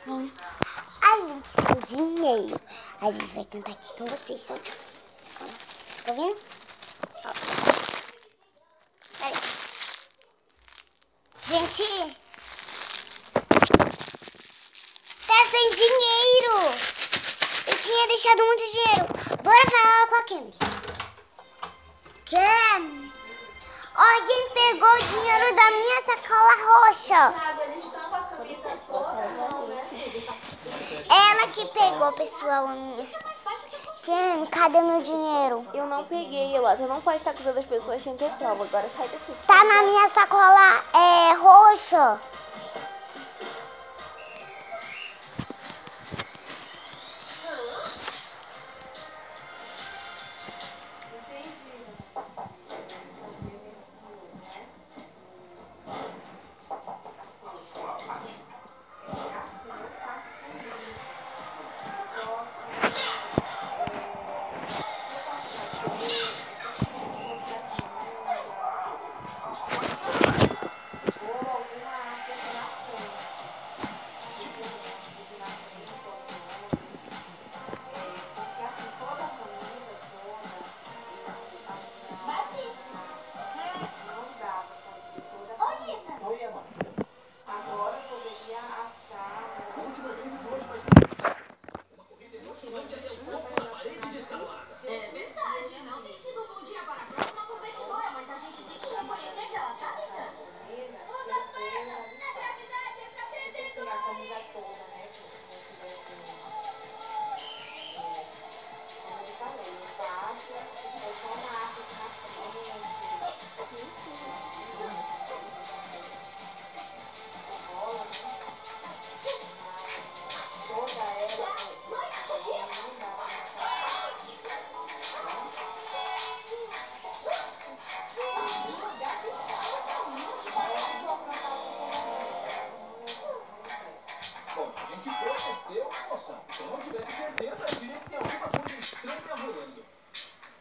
Sim. A gente tem dinheiro. A gente vai cantar aqui com vocês. Tá ouvindo? Ó. Aí. Gente, tá sem dinheiro. Eu tinha deixado muito dinheiro. Bora falar com a Kim. Kim, alguém pegou o dinheiro da minha sacola roxa. Ela que pegou, pessoal. Kim, cadê meu dinheiro? Eu não peguei, Elota. Não pode estar acusando as pessoas sem ter prova. Agora sai daqui. Tá na minha sacola roxa.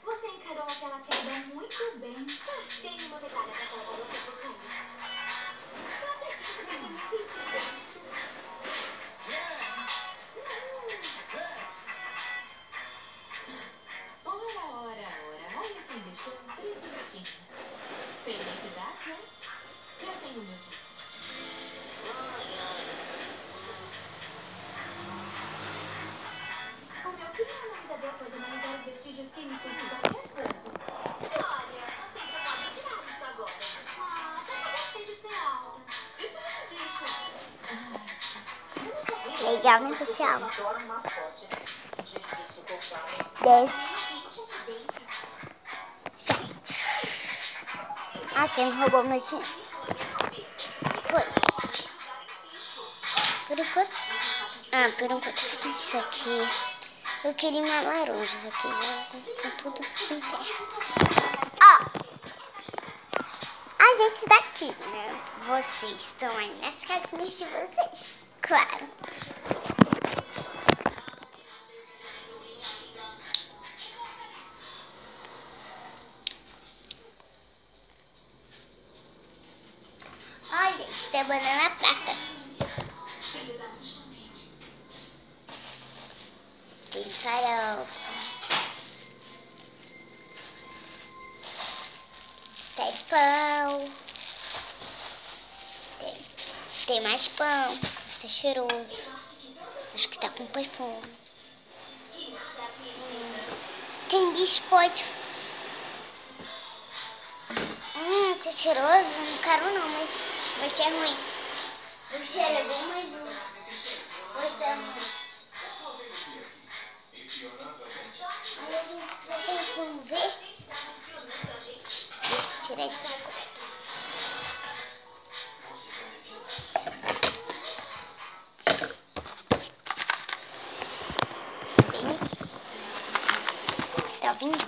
Você encarou aquela queda muito bem. Dei uma medalha pra aquela garota por cair. Com certeza fez muito sentido. Ora. Olha quem deixou um presentinho. Sem identidade, né? Eu tenho meus recursos. O meu querido analisador pode analisar os vestígios químicos de qualquer coisa. Olha, você já pode tirar isso agora. Tá bastante sem alta. Isso não te deixa... Legal, né, pessoal? Adoro mascotes. Difícil comprar. 10. Ah, quem roubou meu dinheiro? Foi. Por enquanto... por enquanto eu fiz isso aqui. Eu queria uma laranja aqui. Tá tudo em ferro. Ó. A gente daqui, né? Vocês estão aí nas casinhas de vocês. Claro. Olha, isso é banana prata. Tem farofa. Tem pão. Tem mais pão. Isso é cheiroso. Acho que tá com perfume. Tem biscoito. Tá cheiroso. Não quero não, mas vai que é ruim. O cheiro é bom, mas o gosto é ruim. Olha, gente, vamos ver? Deixa eu tirar isso aqui. Bem aqui. Tá ouvindo?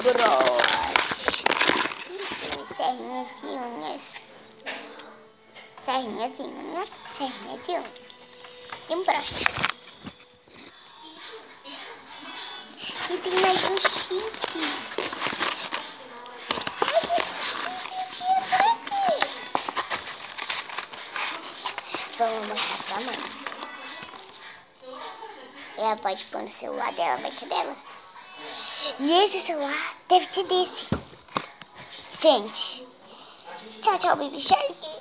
Broche. Serrinha de unhas. Serrinha de unhas. Serrinha de unhas. E um broche. E tem mais um chifre. Ai, que chifre. Vamos mostrar pra mãe. Ela pode pôr no celular dela, vai que é dela. E esse celular deve ser desse. Gente, tchau, tchau, Baby Shark.